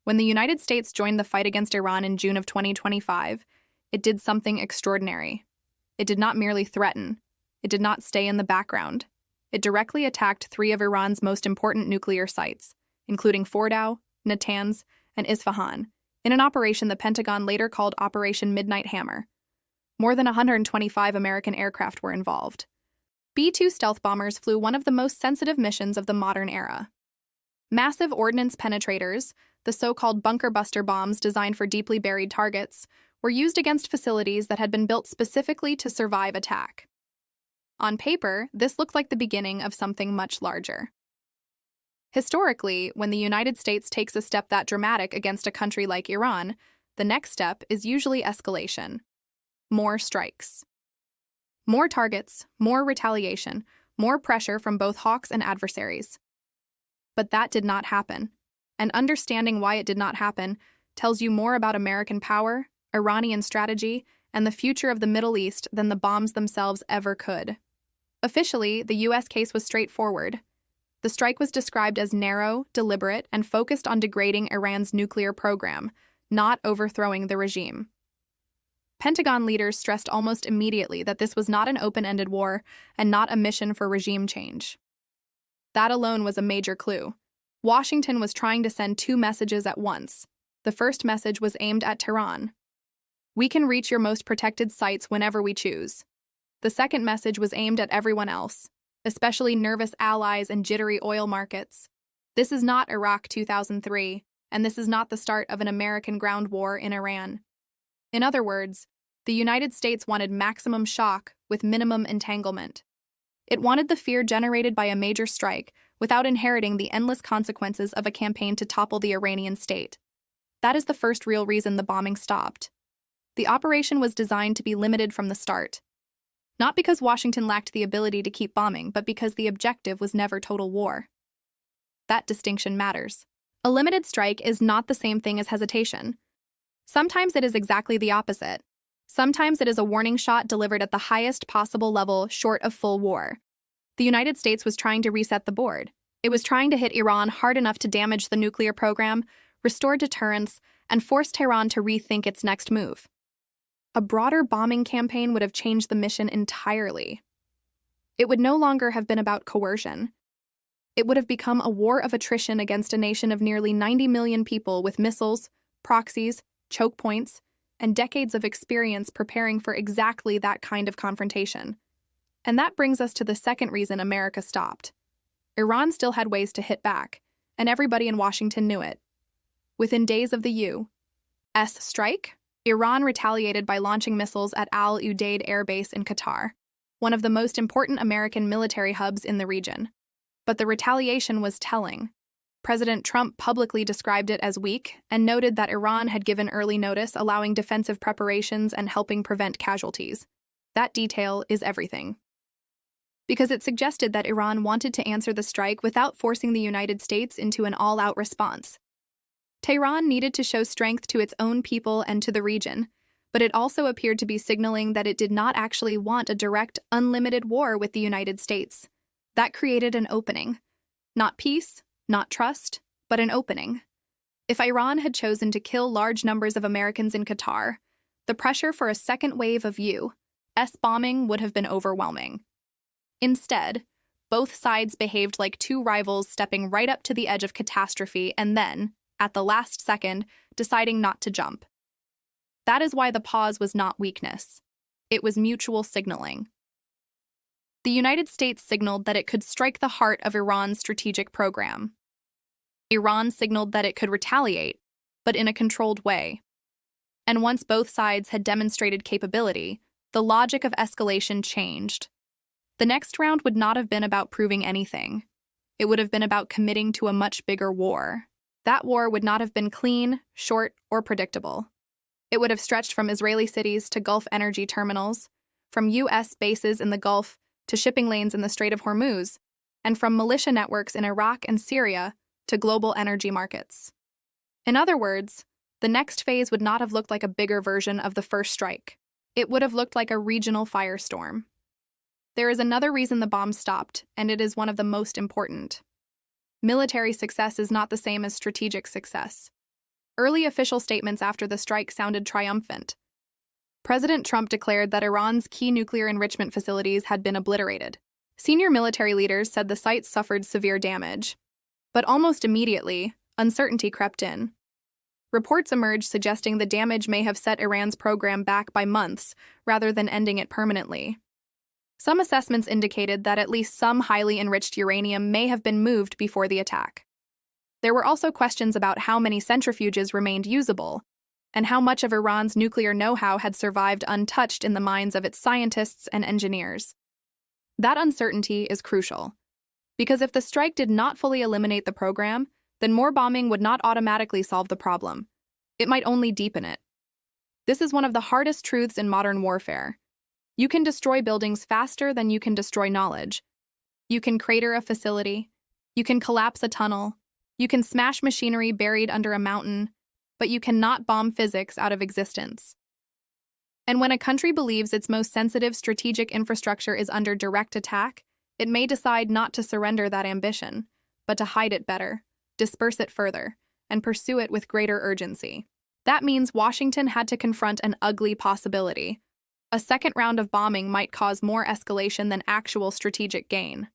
When the United States joined the fight against Iran in June of 2025, it did something extraordinary. It did not merely threaten. It did not stay in the background. It directly attacked three of Iran's most important nuclear sites, including Fordow, Natanz, and Isfahan, in an operation the Pentagon later called Operation Midnight Hammer. More than 125 American aircraft were involved. B-2 stealth bombers flew one of the most sensitive missions of the modern era. Massive ordnance penetrators, the so-called bunker buster bombs designed for deeply buried targets, were used against facilities that had been built specifically to survive attack. On paper, this looked like the beginning of something much larger. Historically, when the United States takes a step that dramatic against a country like Iran, the next step is usually escalation. More strikes. More targets, more retaliation, more pressure from both hawks and adversaries. But that did not happen, and understanding why it did not happen tells you more about American power, Iranian strategy, and the future of the Middle East than the bombs themselves ever could. Officially, the U.S. case was straightforward. The strike was described as narrow, deliberate, and focused on degrading Iran's nuclear program, not overthrowing the regime. Pentagon leaders stressed almost immediately that this was not an open-ended war and not a mission for regime change. That alone was a major clue. Washington was trying to send two messages at once. The first message was aimed at Tehran. We can reach your most protected sites whenever we choose. The second message was aimed at everyone else, especially nervous allies and jittery oil markets. This is not Iraq 2003, and this is not the start of an American ground war in Iran. In other words, the United States wanted maximum shock with minimum entanglement. It wanted the fear generated by a major strike without inheriting the endless consequences of a campaign to topple the Iranian state. That is the first real reason the bombing stopped. The operation was designed to be limited from the start. Not because Washington lacked the ability to keep bombing, but because the objective was never total war. That distinction matters. A limited strike is not the same thing as hesitation. Sometimes it is exactly the opposite. Sometimes it is a warning shot delivered at the highest possible level short of full war. The United States was trying to reset the board. It was trying to hit Iran hard enough to damage the nuclear program, restore deterrence, and force Tehran to rethink its next move. A broader bombing campaign would have changed the mission entirely. It would no longer have been about coercion. It would have become a war of attrition against a nation of nearly 90 million people with missiles, proxies, choke points, and decades of experience preparing for exactly that kind of confrontation. And that brings us to the second reason America stopped. Iran still had ways to hit back, and everybody in Washington knew it. Within days of the U.S. strike, Iran retaliated by launching missiles at Al Udeid Air Base in Qatar, one of the most important American military hubs in the region. But the retaliation was telling. President Trump publicly described it as weak and noted that Iran had given early notice, allowing defensive preparations and helping prevent casualties. That detail is everything. Because it suggested that Iran wanted to answer the strike without forcing the United States into an all-out response. Tehran needed to show strength to its own people and to the region, but it also appeared to be signaling that it did not actually want a direct, unlimited war with the United States. That created an opening. Not peace, not trust, but an opening. If Iran had chosen to kill large numbers of Americans in Qatar, the pressure for a second wave of U.S. bombing would have been overwhelming. Instead, both sides behaved like two rivals stepping right up to the edge of catastrophe and then, at the last second, deciding not to jump. That is why the pause was not weakness. It was mutual signaling. The United States signaled that it could strike the heart of Iran's strategic program. Iran signaled that it could retaliate, but in a controlled way. And once both sides had demonstrated capability, the logic of escalation changed. The next round would not have been about proving anything. It would have been about committing to a much bigger war. That war would not have been clean, short, or predictable. It would have stretched from Israeli cities to Gulf energy terminals, from U.S. bases in the Gulf to shipping lanes in the Strait of Hormuz, and from militia networks in Iraq and Syria to global energy markets. In other words, the next phase would not have looked like a bigger version of the first strike. It would have looked like a regional firestorm. There is another reason the bombs stopped, and it is one of the most important. Military success is not the same as strategic success. Early official statements after the strike sounded triumphant. President Trump declared that Iran's key nuclear enrichment facilities had been obliterated. Senior military leaders said the sites suffered severe damage. But almost immediately, uncertainty crept in. Reports emerged suggesting the damage may have set Iran's program back by months rather than ending it permanently. Some assessments indicated that at least some highly enriched uranium may have been moved before the attack. There were also questions about how many centrifuges remained usable, and how much of Iran's nuclear know-how had survived untouched in the minds of its scientists and engineers. That uncertainty is crucial, because if the strike did not fully eliminate the program, then more bombing would not automatically solve the problem. It might only deepen it. This is one of the hardest truths in modern warfare. You can destroy buildings faster than you can destroy knowledge. You can crater a facility. You can collapse a tunnel. You can smash machinery buried under a mountain, but you cannot bomb physics out of existence. And when a country believes its most sensitive strategic infrastructure is under direct attack, it may decide not to surrender that ambition, but to hide it better, disperse it further, and pursue it with greater urgency. That means Washington had to confront an ugly possibility. A second round of bombing might cause more escalation than actual strategic gain.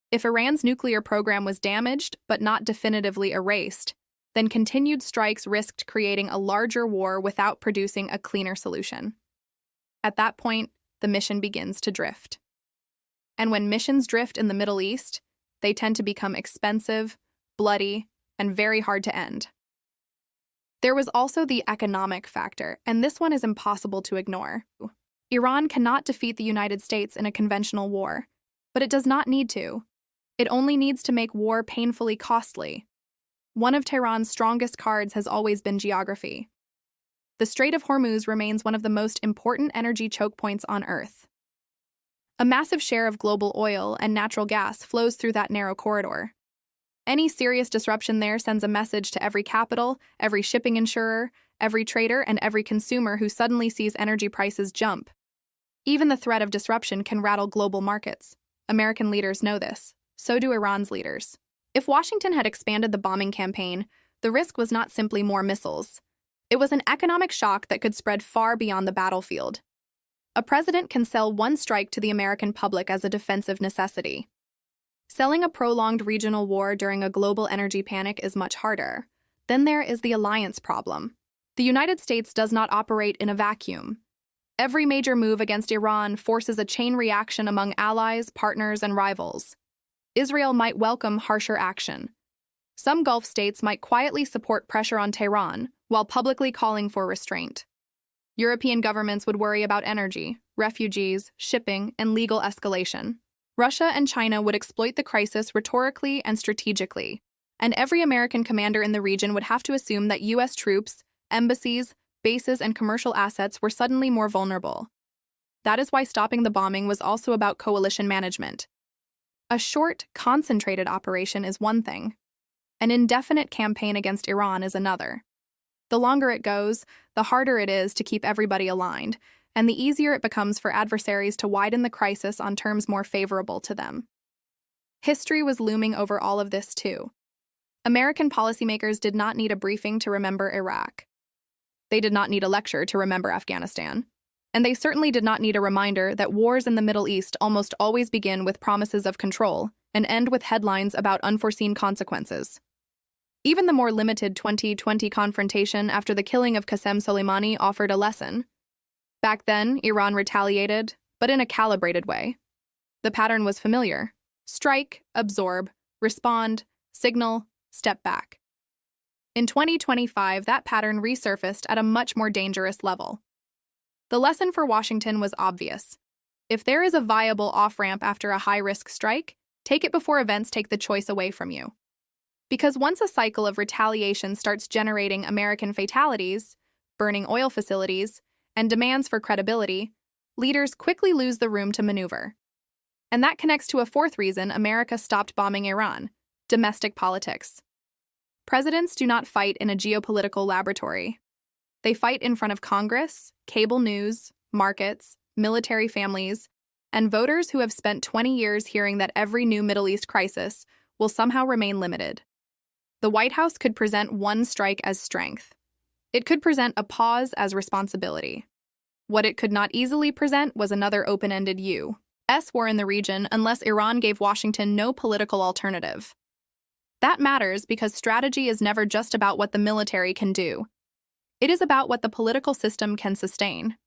If Iran's nuclear program was damaged but not definitively erased, then continued strikes risked creating a larger war without producing a cleaner solution. At that point, the mission begins to drift. And when missions drift in the Middle East, they tend to become expensive, bloody, and very hard to end. There was also the economic factor, and this one is impossible to ignore. Iran cannot defeat the United States in a conventional war, but it does not need to. It only needs to make war painfully costly. One of Tehran's strongest cards has always been geography. The Strait of Hormuz remains one of the most important energy choke points on Earth. A massive share of global oil and natural gas flows through that narrow corridor. Any serious disruption there sends a message to every capital, every shipping insurer, every trader, and every consumer who suddenly sees energy prices jump. Even the threat of disruption can rattle global markets. American leaders know this. So do Iran's leaders. If Washington had expanded the bombing campaign, the risk was not simply more missiles. It was an economic shock that could spread far beyond the battlefield. A president can sell one strike to the American public as a defensive necessity. Selling a prolonged regional war during a global energy panic is much harder. Then there is the alliance problem. The United States does not operate in a vacuum. Every major move against Iran forces a chain reaction among allies, partners, and rivals. Israel might welcome harsher action. Some Gulf states might quietly support pressure on Tehran while publicly calling for restraint. European governments would worry about energy, refugees, shipping, and legal escalation. Russia and China would exploit the crisis rhetorically and strategically, and every American commander in the region would have to assume that U.S. troops, embassies, bases, and commercial assets were suddenly more vulnerable. That is why stopping the bombing was also about coalition management. A short, concentrated operation is one thing. An indefinite campaign against Iran is another. The longer it goes, the harder it is to keep everybody aligned, and the easier it becomes for adversaries to widen the crisis on terms more favorable to them. History was looming over all of this, too. American policymakers did not need a briefing to remember Iraq. They did not need a lecture to remember Afghanistan. And they certainly did not need a reminder that wars in the Middle East almost always begin with promises of control and end with headlines about unforeseen consequences. Even the more limited 2020 confrontation after the killing of Qasem Soleimani offered a lesson. Back then, Iran retaliated, but in a calibrated way. The pattern was familiar. Strike, absorb, respond, signal, step back. In 2025, that pattern resurfaced at a much more dangerous level. The lesson for Washington was obvious. If there is a viable off-ramp after a high-risk strike, take it before events take the choice away from you. Because once a cycle of retaliation starts generating American fatalities, burning oil facilities, and demands for credibility, leaders quickly lose the room to maneuver. And that connects to a fourth reason America stopped bombing Iran: domestic politics. Presidents do not fight in a geopolitical laboratory. They fight in front of Congress, cable news, markets, military families, and voters who have spent 20 years hearing that every new Middle East crisis will somehow remain limited. The White House could present one strike as strength. It could present a pause as responsibility. What it could not easily present was another open-ended U.S. war in the region unless Iran gave Washington no political alternative. That matters because strategy is never just about what the military can do. It is about what the political system can sustain.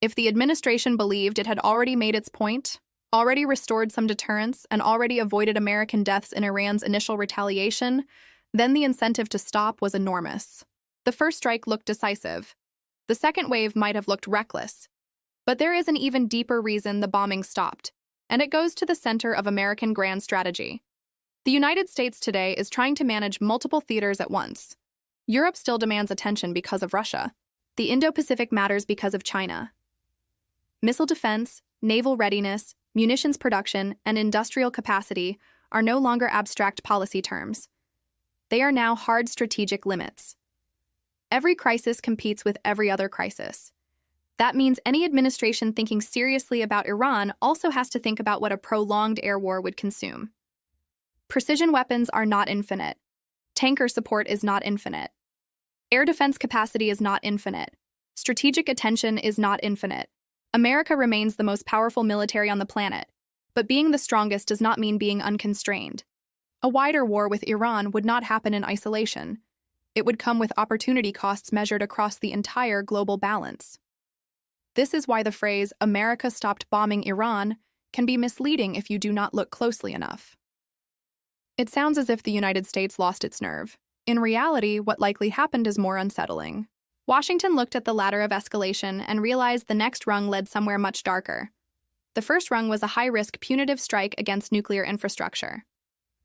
If the administration believed it had already made its point, already restored some deterrence, and already avoided American deaths in Iran's initial retaliation, then the incentive to stop was enormous. The first strike looked decisive. The second wave might have looked reckless. But there is an even deeper reason the bombing stopped, and it goes to the center of American grand strategy. The United States today is trying to manage multiple theaters at once. Europe still demands attention because of Russia. The Indo-Pacific matters because of China. Missile defense, naval readiness, munitions production, and industrial capacity are no longer abstract policy terms. They are now hard strategic limits. Every crisis competes with every other crisis. That means any administration thinking seriously about Iran also has to think about what a prolonged air war would consume. Precision weapons are not infinite. Tanker support is not infinite. Air defense capacity is not infinite. Strategic attention is not infinite. America remains the most powerful military on the planet, but being the strongest does not mean being unconstrained. A wider war with Iran would not happen in isolation. It would come with opportunity costs measured across the entire global balance. This is why the phrase, "America stopped bombing Iran," can be misleading if you do not look closely enough. It sounds as if the United States lost its nerve. In reality, what likely happened is more unsettling. Washington looked at the ladder of escalation and realized the next rung led somewhere much darker. The first rung was a high-risk punitive strike against nuclear infrastructure.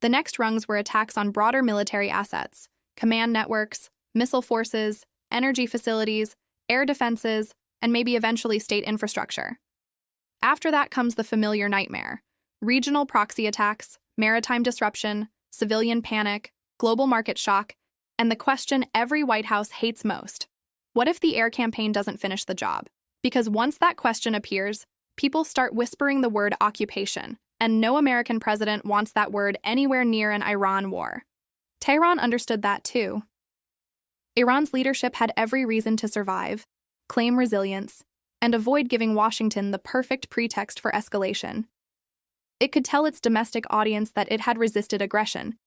The next rungs were attacks on broader military assets, command networks, missile forces, energy facilities, air defenses, and maybe eventually state infrastructure. After that comes the familiar nightmare: regional proxy attacks, maritime disruption, civilian panic, global market shock, and the question every White House hates most: what if the air campaign doesn't finish the job? Because once that question appears, people start whispering the word occupation, and no American president wants that word anywhere near an Iran war. Tehran understood that too. Iran's leadership had every reason to survive, claim resilience, and avoid giving Washington the perfect pretext for escalation. It could tell its domestic audience that it had resisted aggression.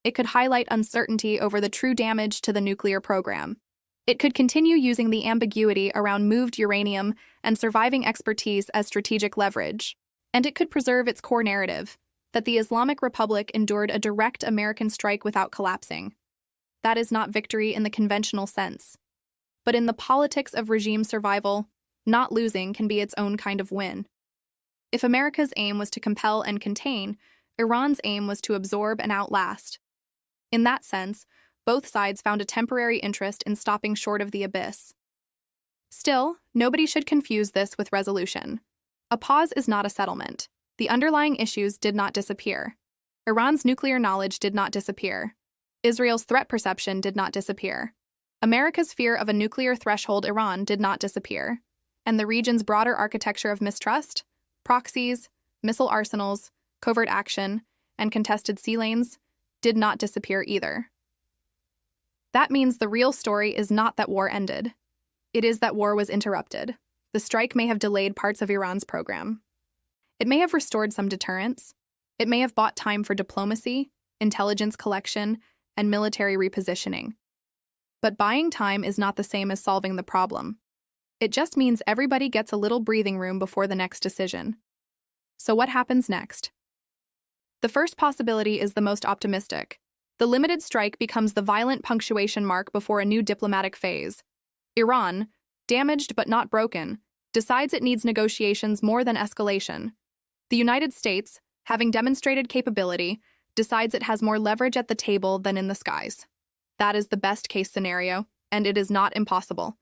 It could highlight uncertainty over the true damage to the nuclear program. It could continue using the ambiguity around moved uranium and surviving expertise as strategic leverage. And it could preserve its core narrative, that the Islamic Republic endured a direct American strike without collapsing. That is not victory in the conventional sense. But in the politics of regime survival, not losing can be its own kind of win. If America's aim was to compel and contain, Iran's aim was to absorb and outlast. In that sense, both sides found a temporary interest in stopping short of the abyss. Still, nobody should confuse this with resolution. A pause is not a settlement. The underlying issues did not disappear. Iran's nuclear knowledge did not disappear. Israel's threat perception did not disappear. America's fear of a nuclear threshold Iran did not disappear. And the region's broader architecture of mistrust, proxies, missile arsenals, covert action, and contested sea lanes did not disappear either. That means the real story is not that war ended. It is that war was interrupted. The strike may have delayed parts of Iran's program. It may have restored some deterrence. It may have bought time for diplomacy, intelligence collection, and military repositioning. But buying time is not the same as solving the problem. It just means everybody gets a little breathing room before the next decision. So what happens next? The first possibility is the most optimistic. The limited strike becomes the violent punctuation mark before a new diplomatic phase. Iran, damaged but not broken, decides it needs negotiations more than escalation. The United States, having demonstrated capability, decides it has more leverage at the table than in the skies. That is the best-case scenario, and it is not impossible.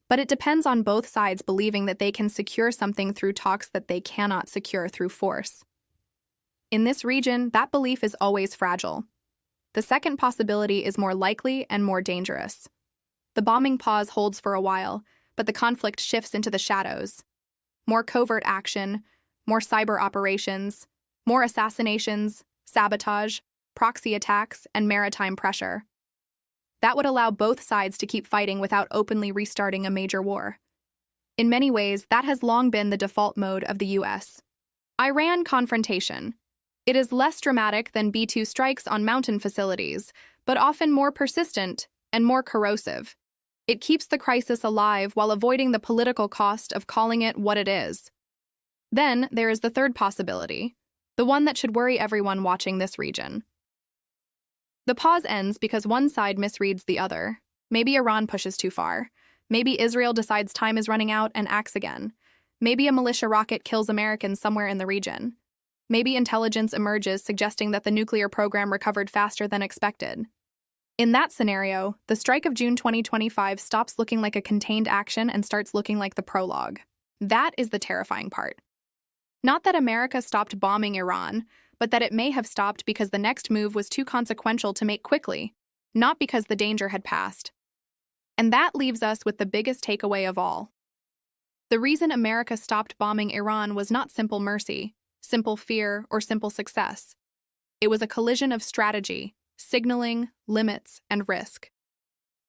But it depends on both sides believing that they can secure something through talks that they cannot secure through force. In this region, that belief is always fragile. The second possibility is more likely and more dangerous. The bombing pause holds for a while, but the conflict shifts into the shadows. More covert action, more cyber operations, more assassinations, sabotage, proxy attacks, and maritime pressure. That would allow both sides to keep fighting without openly restarting a major war. In many ways, that has long been the default mode of the U.S. Iran confrontation. It is less dramatic than B-2 strikes on mountain facilities, but often more persistent and more corrosive. It keeps the crisis alive while avoiding the political cost of calling it what it is. Then there is the third possibility, the one that should worry everyone watching this region. The pause ends because one side misreads the other. Maybe Iran pushes too far. Maybe Israel decides time is running out and acts again. Maybe a militia rocket kills Americans somewhere in the region. Maybe intelligence emerges suggesting that the nuclear program recovered faster than expected. In that scenario, the strike of June 2025 stops looking like a contained action and starts looking like the prologue. That is the terrifying part. Not that America stopped bombing Iran, but that it may have stopped because the next move was too consequential to make quickly, not because the danger had passed. And that leaves us with the biggest takeaway of all. The reason America stopped bombing Iran was not simple mercy, simple fear, or simple success. It was a collision of strategy, signaling, limits, and risk.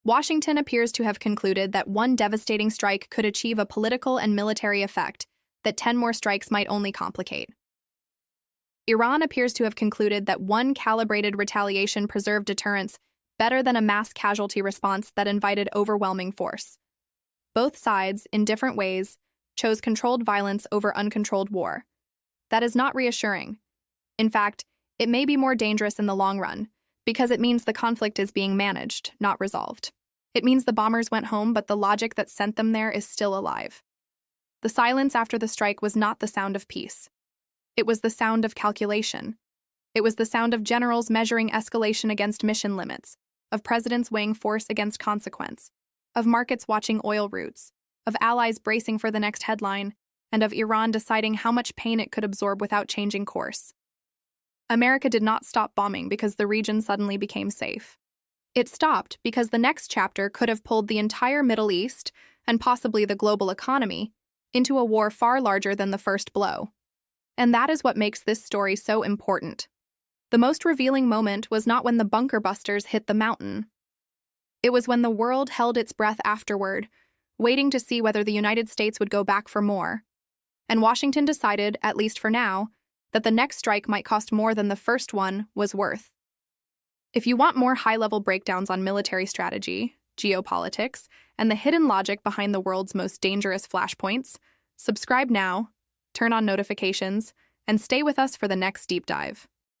Washington appears to have concluded that one devastating strike could achieve a political and military effect that 10 more strikes might only complicate. Iran appears to have concluded that one calibrated retaliation preserved deterrence better than a mass casualty response that invited overwhelming force. Both sides, in different ways, chose controlled violence over uncontrolled war. That is not reassuring. In fact, it may be more dangerous in the long run, because it means the conflict is being managed, not resolved. It means the bombers went home, but the logic that sent them there is still alive. The silence after the strike was not the sound of peace. It was the sound of calculation. It was the sound of generals measuring escalation against mission limits, of presidents weighing force against consequence, of markets watching oil routes, of allies bracing for the next headline, and of Iran deciding how much pain it could absorb without changing course. America did not stop bombing because the region suddenly became safe. It stopped because the next chapter could have pulled the entire Middle East, and possibly the global economy, into a war far larger than the first blow. And that is what makes this story so important. The most revealing moment was not when the bunker busters hit the mountain. It was when the world held its breath afterward, waiting to see whether the United States would go back for more. And Washington decided, at least for now, that the next strike might cost more than the first one was worth. If you want more high-level breakdowns on military strategy, geopolitics, and the hidden logic behind the world's most dangerous flashpoints, subscribe now, turn on notifications, and stay with us for the next deep dive.